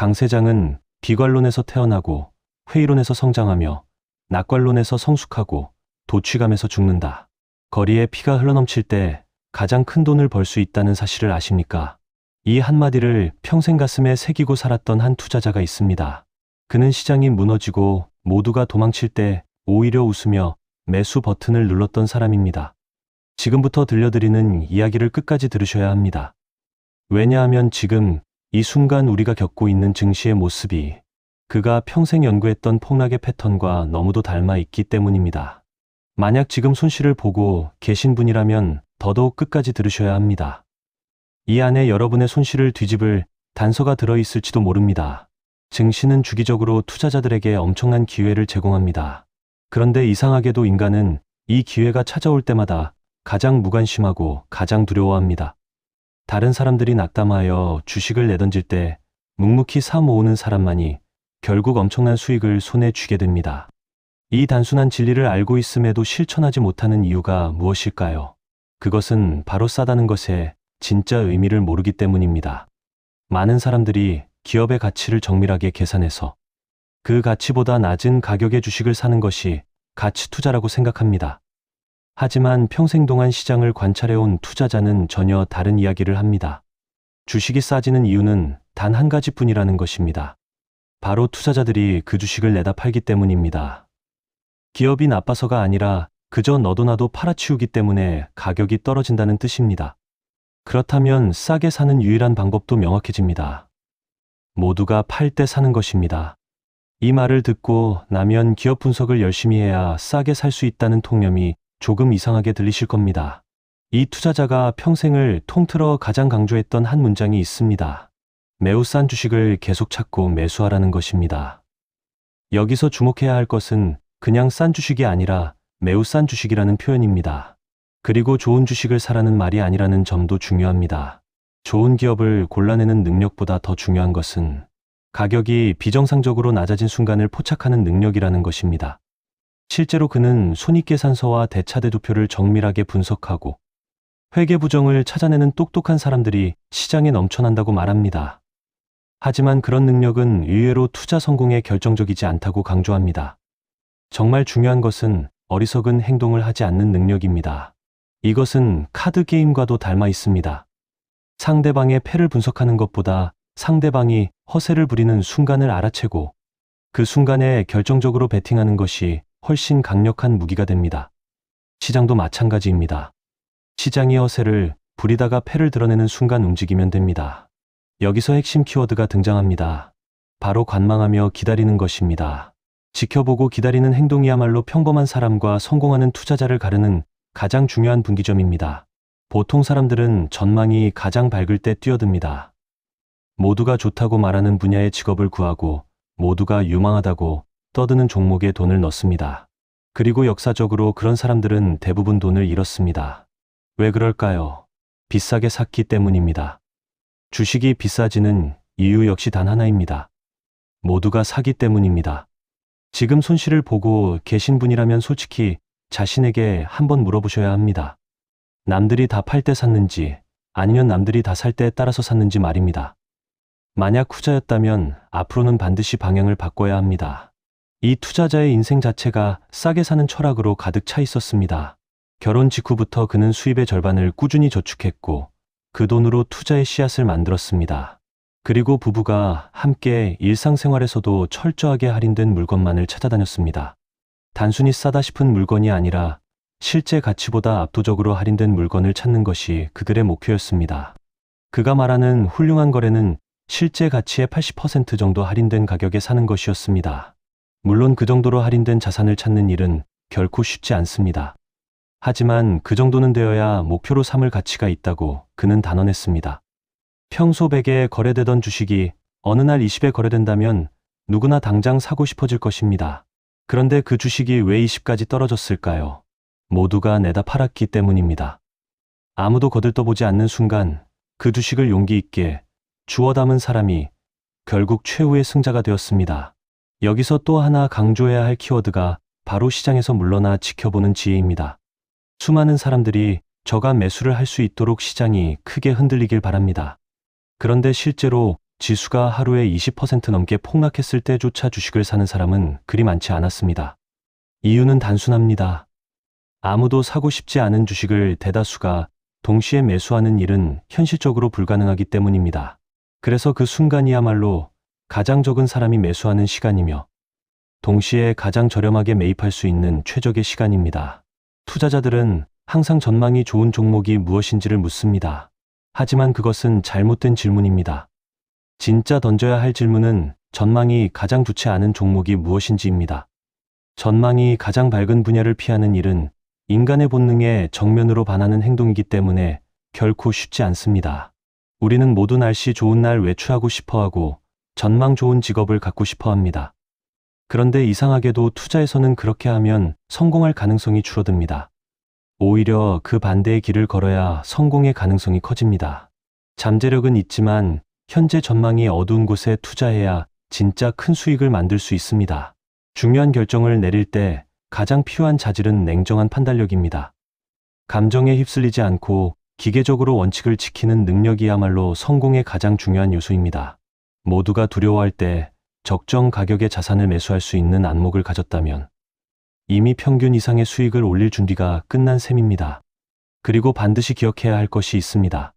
강세장은 비관론에서 태어나고 회의론에서 성장하며 낙관론에서 성숙하고 도취감에서 죽는다. 거리에 피가 흘러넘칠 때 가장 큰 돈을 벌 수 있다는 사실을 아십니까? 이 한마디를 평생 가슴에 새기고 살았던 한 투자자가 있습니다. 그는 시장이 무너지고 모두가 도망칠 때 오히려 웃으며 매수 버튼을 눌렀던 사람입니다. 지금부터 들려드리는 이야기를 끝까지 들으셔야 합니다. 왜냐하면 지금 이 순간 우리가 겪고 있는 증시의 모습이 그가 평생 연구했던 폭락의 패턴과 너무도 닮아 있기 때문입니다. 만약 지금 손실을 보고 계신 분이라면 더더욱 끝까지 들으셔야 합니다. 이 안에 여러분의 손실을 뒤집을 단서가 들어있을지도 모릅니다. 증시는 주기적으로 투자자들에게 엄청난 기회를 제공합니다. 그런데 이상하게도 인간은 이 기회가 찾아올 때마다 가장 무관심하고 가장 두려워합니다. 다른 사람들이 낙담하여 주식을 내던질 때 묵묵히 사 모으는 사람만이 결국 엄청난 수익을 손에 쥐게 됩니다. 이 단순한 진리를 알고 있음에도 실천하지 못하는 이유가 무엇일까요? 그것은 바로 싸다는 것의 진짜 의미를 모르기 때문입니다. 많은 사람들이 기업의 가치를 정밀하게 계산해서 그 가치보다 낮은 가격의 주식을 사는 것이 가치 투자라고 생각합니다. 하지만 평생 동안 시장을 관찰해온 투자자는 전혀 다른 이야기를 합니다. 주식이 싸지는 이유는 단 한 가지뿐이라는 것입니다. 바로 투자자들이 그 주식을 내다 팔기 때문입니다. 기업이 나빠서가 아니라 그저 너도 나도 팔아치우기 때문에 가격이 떨어진다는 뜻입니다. 그렇다면 싸게 사는 유일한 방법도 명확해집니다. 모두가 팔 때 사는 것입니다. 이 말을 듣고 나면 기업 분석을 열심히 해야 싸게 살 수 있다는 통념이 조금 이상하게 들리실 겁니다. 이 투자자가 평생을 통틀어 가장 강조했던 한 문장이 있습니다. 매우 싼 주식을 계속 찾고 매수하라는 것입니다. 여기서 주목해야 할 것은 그냥 싼 주식이 아니라 매우 싼 주식이라는 표현입니다. 그리고 좋은 주식을 사라는 말이 아니라는 점도 중요합니다. 좋은 기업을 골라내는 능력보다 더 중요한 것은 가격이 비정상적으로 낮아진 순간을 포착하는 능력이라는 것입니다. 실제로 그는 손익계산서와 대차대조표를 정밀하게 분석하고 회계부정을 찾아내는 똑똑한 사람들이 시장에 넘쳐난다고 말합니다. 하지만 그런 능력은 의외로 투자 성공에 결정적이지 않다고 강조합니다. 정말 중요한 것은 어리석은 행동을 하지 않는 능력입니다. 이것은 카드 게임과도 닮아 있습니다. 상대방의 패를 분석하는 것보다 상대방이 허세를 부리는 순간을 알아채고 그 순간에 결정적으로 베팅하는 것이 훨씬 강력한 무기가 됩니다. 시장도 마찬가지입니다. 시장이 허세를 부리다가 패를 드러내는 순간 움직이면 됩니다. 여기서 핵심 키워드가 등장합니다. 바로 관망하며 기다리는 것입니다. 지켜보고 기다리는 행동이야말로 평범한 사람과 성공하는 투자자를 가르는 가장 중요한 분기점입니다. 보통 사람들은 전망이 가장 밝을 때 뛰어듭니다. 모두가 좋다고 말하는 분야의 직업을 구하고 모두가 유망하다고 떠드는 종목에 돈을 넣습니다. 그리고 역사적으로 그런 사람들은 대부분 돈을 잃었습니다. 왜 그럴까요? 비싸게 샀기 때문입니다. 주식이 비싸지는 이유 역시 단 하나입니다. 모두가 사기 때문입니다. 지금 손실을 보고 계신 분이라면 솔직히 자신에게 한번 물어보셔야 합니다. 남들이 다 팔 때 샀는지 아니면 남들이 다 살 때에 따라서 샀는지 말입니다. 만약 후자였다면 앞으로는 반드시 방향을 바꿔야 합니다. 이 투자자의 인생 자체가 싸게 사는 철학으로 가득 차 있었습니다. 결혼 직후부터 그는 수입의 절반을 꾸준히 저축했고 그 돈으로 투자의 씨앗을 만들었습니다. 그리고 부부가 함께 일상생활에서도 철저하게 할인된 물건만을 찾아다녔습니다. 단순히 싸다 싶은 물건이 아니라 실제 가치보다 압도적으로 할인된 물건을 찾는 것이 그들의 목표였습니다. 그가 말하는 훌륭한 거래는 실제 가치의 80% 정도 할인된 가격에 사는 것이었습니다. 물론 그 정도로 할인된 자산을 찾는 일은 결코 쉽지 않습니다. 하지만 그 정도는 되어야 목표로 삼을 가치가 있다고 그는 단언했습니다. 평소 100에 거래되던 주식이 어느 날 20에 거래된다면 누구나 당장 사고 싶어질 것입니다. 그런데 그 주식이 왜 20까지 떨어졌을까요? 모두가 내다 팔았기 때문입니다. 아무도 거들떠보지 않는 순간 그 주식을 용기 있게 주워 담은 사람이 결국 최후의 승자가 되었습니다. 여기서 또 하나 강조해야 할 키워드가 바로 시장에서 물러나 지켜보는 지혜입니다. 수많은 사람들이 저가 매수를 할 수 있도록 시장이 크게 흔들리길 바랍니다. 그런데 실제로 지수가 하루에 20% 넘게 폭락했을 때조차 주식을 사는 사람은 그리 많지 않았습니다. 이유는 단순합니다. 아무도 사고 싶지 않은 주식을 대다수가 동시에 매수하는 일은 현실적으로 불가능하기 때문입니다. 그래서 그 순간이야말로 가장 적은 사람이 매수하는 시간이며 동시에 가장 저렴하게 매입할 수 있는 최적의 시간입니다. 투자자들은 항상 전망이 좋은 종목이 무엇인지를 묻습니다. 하지만 그것은 잘못된 질문입니다. 진짜 던져야 할 질문은 전망이 가장 좋지 않은 종목이 무엇인지입니다. 전망이 가장 밝은 분야를 피하는 일은 인간의 본능에 정면으로 반하는 행동이기 때문에 결코 쉽지 않습니다. 우리는 모두 날씨 좋은 날 외출하고 싶어하고 전망 좋은 직업을 갖고 싶어합니다. 그런데 이상하게도 투자에서는 그렇게 하면 성공할 가능성이 줄어듭니다. 오히려 그 반대의 길을 걸어야 성공의 가능성이 커집니다. 잠재력은 있지만 현재 전망이 어두운 곳에 투자해야 진짜 큰 수익을 만들 수 있습니다. 중요한 결정을 내릴 때 가장 필요한 자질은 냉정한 판단력입니다. 감정에 휩쓸리지 않고 기계적으로 원칙을 지키는 능력이야말로 성공의 가장 중요한 요소입니다. 모두가 두려워할 때 적정 가격의 자산을 매수할 수 있는 안목을 가졌다면 이미 평균 이상의 수익을 올릴 준비가 끝난 셈입니다. 그리고 반드시 기억해야 할 것이 있습니다.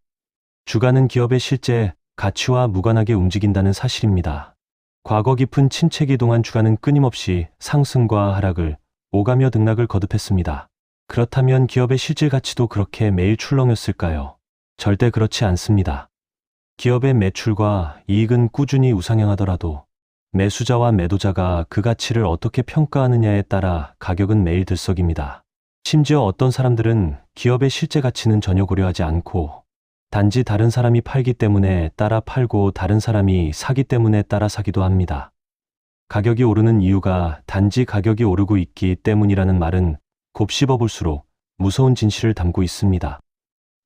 주가는 기업의 실제 가치와 무관하게 움직인다는 사실입니다. 과거 깊은 침체기 동안 주가는 끊임없이 상승과 하락을 오가며 등락을 거듭했습니다. 그렇다면 기업의 실질 가치도 그렇게 매일 출렁였을까요? 절대 그렇지 않습니다. 기업의 매출과 이익은 꾸준히 우상향하더라도 매수자와 매도자가 그 가치를 어떻게 평가하느냐에 따라 가격은 매일 들썩입니다. 심지어 어떤 사람들은 기업의 실제 가치는 전혀 고려하지 않고 단지 다른 사람이 팔기 때문에 따라 팔고 다른 사람이 사기 때문에 따라 사기도 합니다. 가격이 오르는 이유가 단지 가격이 오르고 있기 때문이라는 말은 곱씹어 볼수록 무서운 진실을 담고 있습니다.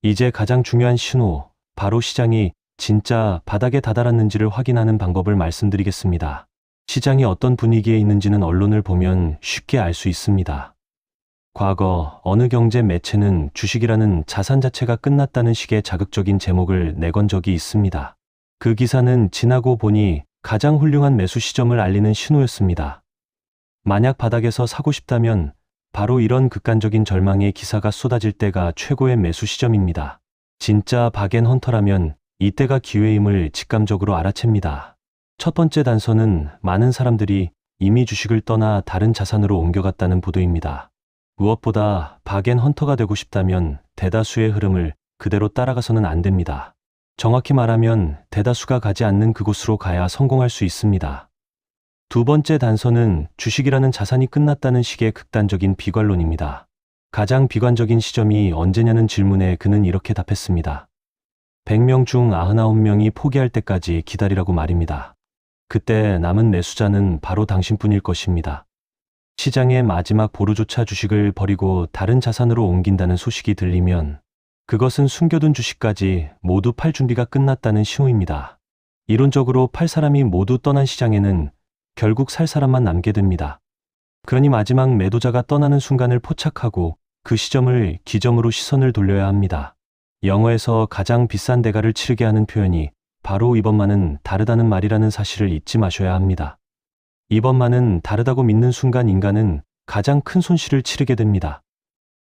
이제 가장 중요한 신호, 바로 시장이 진짜 바닥에 다다랐는지를 확인하는 방법을 말씀드리겠습니다. 시장이 어떤 분위기에 있는지는 언론을 보면 쉽게 알 수 있습니다. 과거 어느 경제 매체는 주식이라는 자산 자체가 끝났다는 식의 자극적인 제목을 내건 적이 있습니다. 그 기사는 지나고 보니 가장 훌륭한 매수 시점을 알리는 신호였습니다. 만약 바닥에서 사고 싶다면 바로 이런 극단적인 절망의 기사가 쏟아질 때가 최고의 매수 시점입니다. 진짜 바겐헌터라면 이때가 기회임을 직감적으로 알아챕니다. 첫 번째 단서는 많은 사람들이 이미 주식을 떠나 다른 자산으로 옮겨갔다는 보도입니다. 무엇보다 바겐헌터가 되고 싶다면 대다수의 흐름을 그대로 따라가서는 안 됩니다. 정확히 말하면 대다수가 가지 않는 그곳으로 가야 성공할 수 있습니다. 두 번째 단서는 주식이라는 자산이 끝났다는 식의 극단적인 비관론입니다. 가장 비관적인 시점이 언제냐는 질문에 그는 이렇게 답했습니다. 100명 중 99명이 포기할 때까지 기다리라고 말입니다. 그때 남은 매수자는 바로 당신뿐일 것입니다. 시장의 마지막 보루조차 주식을 버리고 다른 자산으로 옮긴다는 소식이 들리면 그것은 숨겨둔 주식까지 모두 팔 준비가 끝났다는 신호입니다. 이론적으로 팔 사람이 모두 떠난 시장에는 결국 살 사람만 남게 됩니다. 그러니 마지막 매도자가 떠나는 순간을 포착하고 그 시점을 기점으로 시선을 돌려야 합니다. 영어에서 가장 비싼 대가를 치르게 하는 표현이 바로 이번만은 다르다는 말이라는 사실을 잊지 마셔야 합니다. 이번만은 다르다고 믿는 순간 인간은 가장 큰 손실을 치르게 됩니다.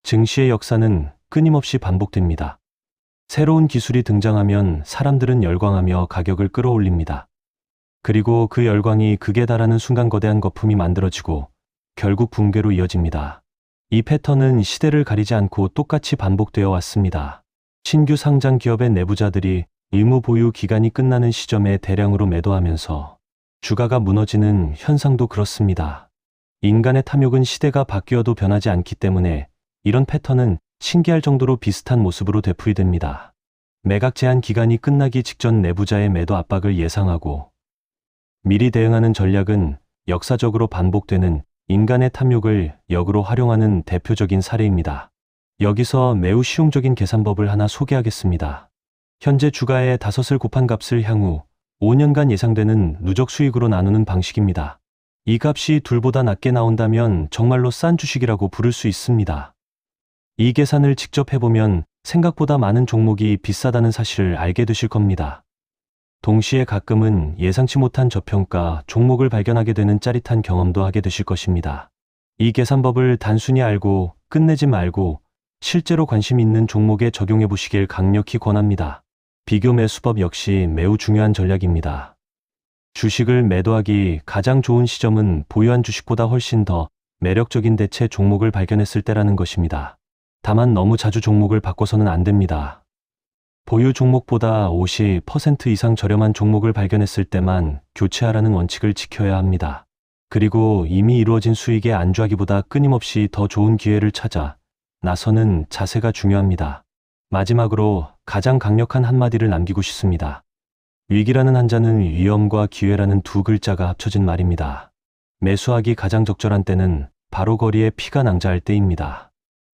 증시의 역사는 끊임없이 반복됩니다. 새로운 기술이 등장하면 사람들은 열광하며 가격을 끌어올립니다. 그리고 그 열광이 극에 달하는 순간 거대한 거품이 만들어지고 결국 붕괴로 이어집니다. 이 패턴은 시대를 가리지 않고 똑같이 반복되어 왔습니다. 신규 상장 기업의 내부자들이 의무 보유 기간이 끝나는 시점에 대량으로 매도하면서 주가가 무너지는 현상도 그렇습니다. 인간의 탐욕은 시대가 바뀌어도 변하지 않기 때문에 이런 패턴은 신기할 정도로 비슷한 모습으로 되풀이됩니다. 매각 제한 기간이 끝나기 직전 내부자의 매도 압박을 예상하고 미리 대응하는 전략은 역사적으로 반복되는 인간의 탐욕을 역으로 활용하는 대표적인 사례입니다. 여기서 매우 실용적인 계산법을 하나 소개하겠습니다. 현재 주가의 5을 곱한 값을 향후 5년간 예상되는 누적 수익으로 나누는 방식입니다. 이 값이 둘보다 낮게 나온다면 정말로 싼 주식이라고 부를 수 있습니다. 이 계산을 직접 해보면 생각보다 많은 종목이 비싸다는 사실을 알게 되실 겁니다. 동시에 가끔은 예상치 못한 저평가 종목을 발견하게 되는 짜릿한 경험도 하게 되실 것입니다. 이 계산법을 단순히 알고 끝내지 말고 실제로 관심 있는 종목에 적용해 보시길 강력히 권합니다. 비교 매수법 역시 매우 중요한 전략입니다. 주식을 매도하기 가장 좋은 시점은 보유한 주식보다 훨씬 더 매력적인 대체 종목을 발견했을 때라는 것입니다. 다만 너무 자주 종목을 바꿔서는 안 됩니다. 보유 종목보다 50% 이상 저렴한 종목을 발견했을 때만 교체하라는 원칙을 지켜야 합니다. 그리고 이미 이루어진 수익에 안주하기보다 끊임없이 더 좋은 기회를 찾아 나서는 자세가 중요합니다. 마지막으로 가장 강력한 한마디를 남기고 싶습니다. 위기라는 한자는 위험과 기회라는 두 글자가 합쳐진 말입니다. 매수하기 가장 적절한 때는 바로 거리에 피가 낭자할 때입니다.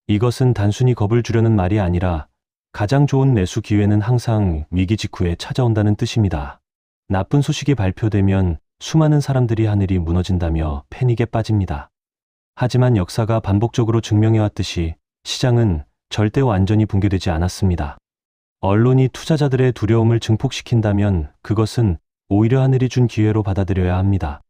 이것은 단순히 겁을 주려는 말이 아니라 가장 좋은 매수 기회는 항상 위기 직후에 찾아온다는 뜻입니다. 나쁜 소식이 발표되면 수많은 사람들이 하늘이 무너진다며 패닉에 빠집니다. 하지만 역사가 반복적으로 증명해왔듯이 시장은 절대 완전히 붕괴되지 않았습니다. 언론이 투자자들의 두려움을 증폭시킨다면 그것은 오히려 하늘이 준 기회로 받아들여야 합니다.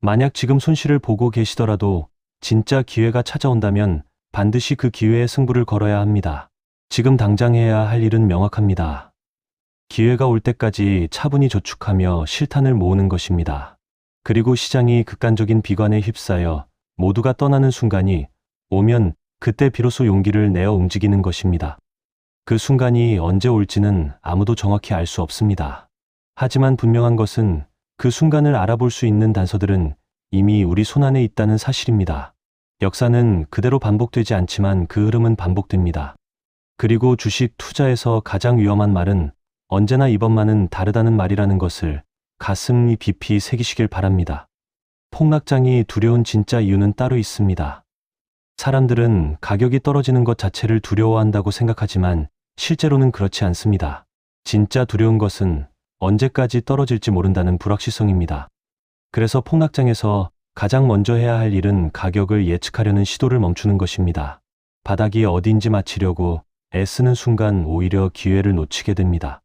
만약 지금 손실을 보고 계시더라도 진짜 기회가 찾아온다면 반드시 그 기회에 승부를 걸어야 합니다. 지금 당장 해야 할 일은 명확합니다. 기회가 올 때까지 차분히 저축하며 실탄을 모으는 것입니다. 그리고 시장이 극단적인 비관에 휩싸여 모두가 떠나는 순간이 오면 그때 비로소 용기를 내어 움직이는 것입니다. 그 순간이 언제 올지는 아무도 정확히 알 수 없습니다. 하지만 분명한 것은 그 순간을 알아볼 수 있는 단서들은 이미 우리 손안에 있다는 사실입니다. 역사는 그대로 반복되지 않지만 그 흐름은 반복됩니다. 그리고 주식 투자에서 가장 위험한 말은 언제나 이번만은 다르다는 말이라는 것을 가슴 깊이 새기시길 바랍니다. 폭락장이 두려운 진짜 이유는 따로 있습니다. 사람들은 가격이 떨어지는 것 자체를 두려워한다고 생각하지만 실제로는 그렇지 않습니다. 진짜 두려운 것은 언제까지 떨어질지 모른다는 불확실성입니다. 그래서 폭락장에서 가장 먼저 해야 할 일은 가격을 예측하려는 시도를 멈추는 것입니다. 바닥이 어디인지 맞히려고 애쓰는 순간 오히려 기회를 놓치게 됩니다.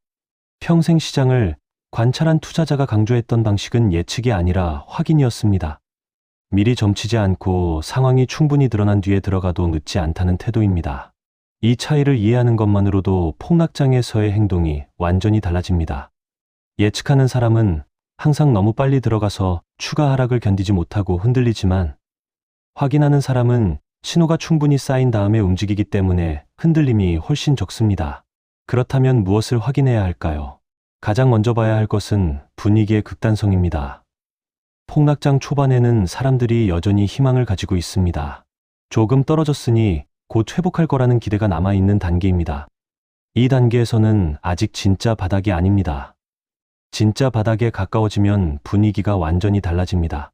평생 시장을 관찰한 투자자가 강조했던 방식은 예측이 아니라 확인이었습니다. 미리 점치지 않고 상황이 충분히 드러난 뒤에 들어가도 늦지 않다는 태도입니다. 이 차이를 이해하는 것만으로도 폭락장에서의 행동이 완전히 달라집니다. 예측하는 사람은 항상 너무 빨리 들어가서 추가 하락을 견디지 못하고 흔들리지만 확인하는 사람은 신호가 충분히 쌓인 다음에 움직이기 때문에 흔들림이 훨씬 적습니다. 그렇다면 무엇을 확인해야 할까요? 가장 먼저 봐야 할 것은 분위기의 극단성입니다. 폭락장 초반에는 사람들이 여전히 희망을 가지고 있습니다. 조금 떨어졌으니 곧 회복할 거라는 기대가 남아있는 단계입니다. 이 단계에서는 아직 진짜 바닥이 아닙니다. 진짜 바닥에 가까워지면 분위기가 완전히 달라집니다.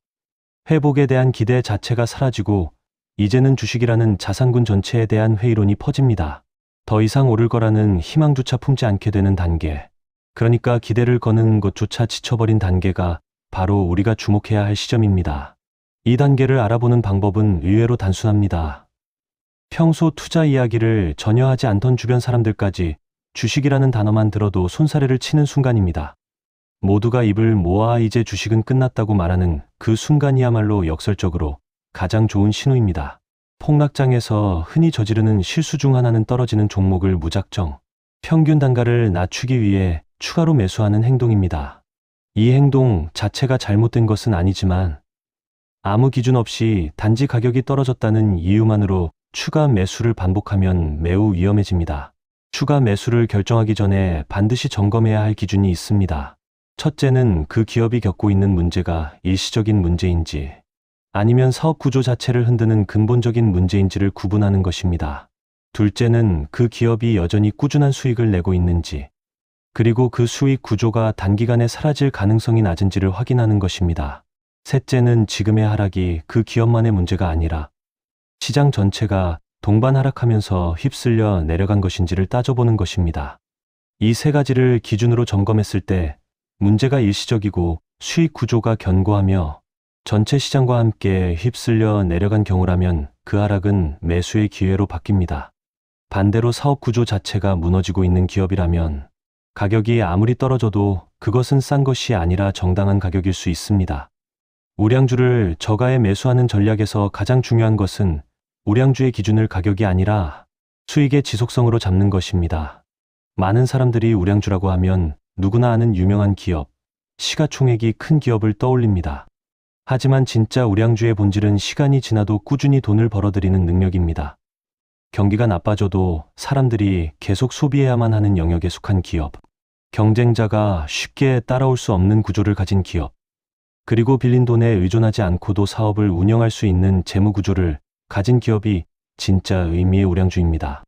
회복에 대한 기대 자체가 사라지고 이제는 주식이라는 자산군 전체에 대한 회의론이 퍼집니다. 더 이상 오를 거라는 희망조차 품지 않게 되는 단계. 그러니까 기대를 거는 것조차 지쳐버린 단계가 바로 우리가 주목해야 할 시점입니다. 이 단계를 알아보는 방법은 의외로 단순합니다. 평소 투자 이야기를 전혀 하지 않던 주변 사람들까지 주식이라는 단어만 들어도 손사래를 치는 순간입니다. 모두가 입을 모아 이제 주식은 끝났다고 말하는 그 순간이야말로 역설적으로 가장 좋은 신호입니다. 폭락장에서 흔히 저지르는 실수 중 하나는 떨어지는 종목을 무작정 평균 단가를 낮추기 위해 추가로 매수하는 행동입니다. 이 행동 자체가 잘못된 것은 아니지만 아무 기준 없이 단지 가격이 떨어졌다는 이유만으로 추가 매수를 반복하면 매우 위험해집니다. 추가 매수를 결정하기 전에 반드시 점검해야 할 기준이 있습니다. 첫째는 그 기업이 겪고 있는 문제가 일시적인 문제인지 아니면 사업 구조 자체를 흔드는 근본적인 문제인지를 구분하는 것입니다. 둘째는 그 기업이 여전히 꾸준한 수익을 내고 있는지, 그리고 그 수익 구조가 단기간에 사라질 가능성이 낮은지를 확인하는 것입니다. 셋째는 지금의 하락이 그 기업만의 문제가 아니라 시장 전체가 동반 하락하면서 휩쓸려 내려간 것인지를 따져보는 것입니다. 이 세 가지를 기준으로 점검했을 때 문제가 일시적이고 수익 구조가 견고하며 전체 시장과 함께 휩쓸려 내려간 경우라면 그 하락은 매수의 기회로 바뀝니다. 반대로 사업 구조 자체가 무너지고 있는 기업이라면 가격이 아무리 떨어져도 그것은 싼 것이 아니라 정당한 가격일 수 있습니다. 우량주를 저가에 매수하는 전략에서 가장 중요한 것은 우량주의 기준을 가격이 아니라 수익의 지속성으로 잡는 것입니다. 많은 사람들이 우량주라고 하면 누구나 아는 유명한 기업, 시가총액이 큰 기업을 떠올립니다. 하지만 진짜 우량주의 본질은 시간이 지나도 꾸준히 돈을 벌어들이는 능력입니다. 경기가 나빠져도 사람들이 계속 소비해야만 하는 영역에 속한 기업, 경쟁자가 쉽게 따라올 수 없는 구조를 가진 기업, 그리고 빌린 돈에 의존하지 않고도 사업을 운영할 수 있는 재무 구조를 가진 기업이 진짜 의미의 우량주입니다.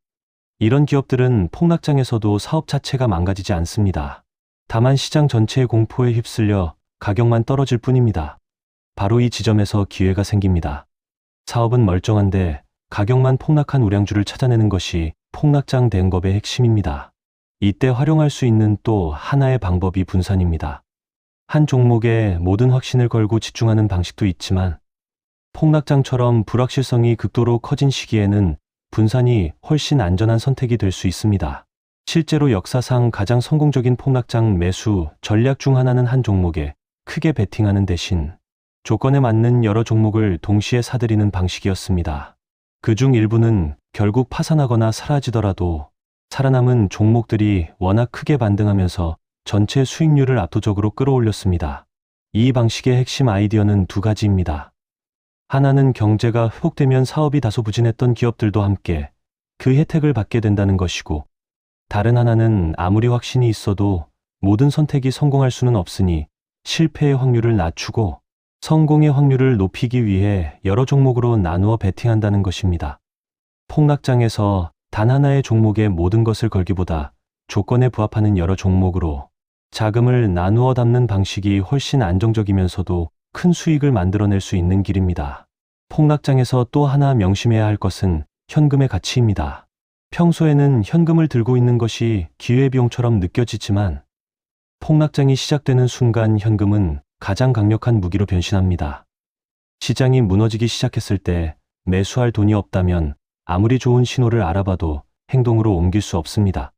이런 기업들은 폭락장에서도 사업 자체가 망가지지 않습니다. 다만 시장 전체의 공포에 휩쓸려 가격만 떨어질 뿐입니다. 바로 이 지점에서 기회가 생깁니다. 사업은 멀쩡한데 가격만 폭락한 우량주를 찾아내는 것이 폭락장 대응법의 핵심입니다. 이때 활용할 수 있는 또 하나의 방법이 분산입니다. 한 종목에 모든 확신을 걸고 집중하는 방식도 있지만 폭락장처럼 불확실성이 극도로 커진 시기에는 분산이 훨씬 안전한 선택이 될 수 있습니다. 실제로 역사상 가장 성공적인 폭락장 매수 전략 중 하나는 한 종목에 크게 베팅하는 대신 조건에 맞는 여러 종목을 동시에 사들이는 방식이었습니다. 그중 일부는 결국 파산하거나 사라지더라도 살아남은 종목들이 워낙 크게 반등하면서 전체 수익률을 압도적으로 끌어올렸습니다. 이 방식의 핵심 아이디어는 두 가지입니다. 하나는 경제가 회복되면 사업이 다소 부진했던 기업들도 함께 그 혜택을 받게 된다는 것이고, 다른 하나는 아무리 확신이 있어도 모든 선택이 성공할 수는 없으니 실패의 확률을 낮추고 성공의 확률을 높이기 위해 여러 종목으로 나누어 베팅한다는 것입니다. 폭락장에서 단 하나의 종목에 모든 것을 걸기보다 조건에 부합하는 여러 종목으로 자금을 나누어 담는 방식이 훨씬 안정적이면서도 큰 수익을 만들어낼 수 있는 길입니다. 폭락장에서 또 하나 명심해야 할 것은 현금의 가치입니다. 평소에는 현금을 들고 있는 것이 기회비용처럼 느껴지지만 폭락장이 시작되는 순간 현금은 가장 강력한 무기로 변신합니다. 시장이 무너지기 시작했을 때 매수할 돈이 없다면 아무리 좋은 신호를 알아봐도 행동으로 옮길 수 없습니다.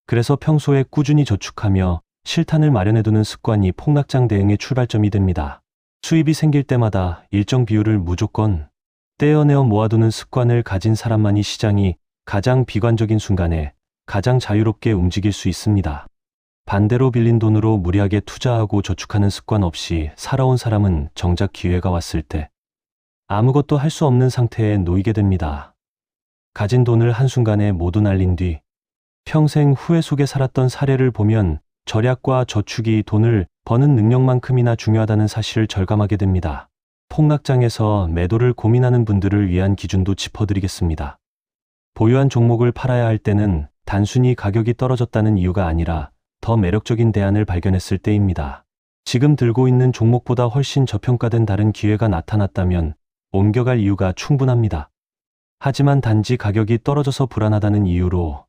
그래서 평소에 꾸준히 저축하며 실탄을 마련해두는 습관이 폭락장 대응의 출발점이 됩니다. 수입이 생길 때마다 일정 비율을 무조건 떼어내어 모아두는 습관을 가진 사람만이 시장이 가장 비관적인 순간에 가장 자유롭게 움직일 수 있습니다. 반대로 빌린 돈으로 무리하게 투자하고 저축하는 습관 없이 살아온 사람은 정작 기회가 왔을 때 아무것도 할 수 없는 상태에 놓이게 됩니다. 가진 돈을 한순간에 모두 날린 뒤 평생 후회 속에 살았던 사례를 보면 절약과 저축이 돈을 버는 능력만큼이나 중요하다는 사실을 절감하게 됩니다. 폭락장에서 매도를 고민하는 분들을 위한 기준도 짚어드리겠습니다. 보유한 종목을 팔아야 할 때는 단순히 가격이 떨어졌다는 이유가 아니라 더 매력적인 대안을 발견했을 때입니다. 지금 들고 있는 종목보다 훨씬 저평가된 다른 기회가 나타났다면 옮겨갈 이유가 충분합니다. 하지만 단지 가격이 떨어져서 불안하다는 이유로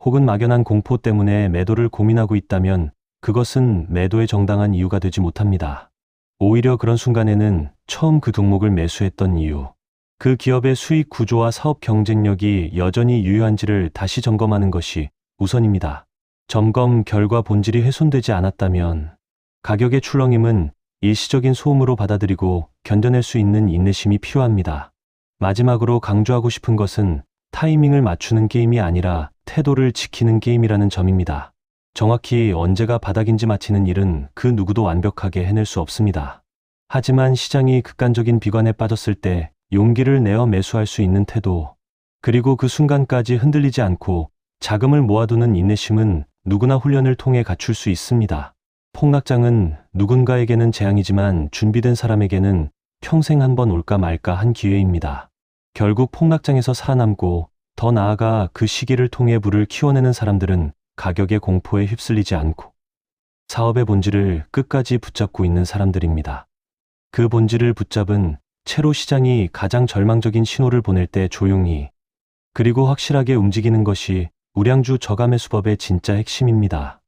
혹은 막연한 공포 때문에 매도를 고민하고 있다면 그것은 매도의 정당한 이유가 되지 못합니다. 오히려 그런 순간에는 처음 그 종목을 매수했던 이유, 그 기업의 수익 구조와 사업 경쟁력이 여전히 유효한지를 다시 점검하는 것이 우선입니다. 점검 결과 본질이 훼손되지 않았다면 가격의 출렁임은 일시적인 소음으로 받아들이고 견뎌낼 수 있는 인내심이 필요합니다. 마지막으로 강조하고 싶은 것은 타이밍을 맞추는 게임이 아니라 태도를 지키는 게임이라는 점입니다. 정확히 언제가 바닥인지 맞히는 일은 그 누구도 완벽하게 해낼 수 없습니다. 하지만 시장이 극단적인 비관에 빠졌을 때 용기를 내어 매수할 수 있는 태도, 그리고 그 순간까지 흔들리지 않고 자금을 모아두는 인내심은 누구나 훈련을 통해 갖출 수 있습니다. 폭락장은 누군가에게는 재앙이지만 준비된 사람에게는 평생 한 번 올까 말까 한 기회입니다. 결국 폭락장에서 살아남고 더 나아가 그 시기를 통해 부를 키워내는 사람들은 가격의 공포에 휩쓸리지 않고 사업의 본질을 끝까지 붙잡고 있는 사람들입니다. 그 본질을 붙잡은 채로 시장이 가장 절망적인 신호를 보낼 때 조용히 그리고 확실하게 움직이는 것이 우량주 저감의 수법의 진짜 핵심입니다.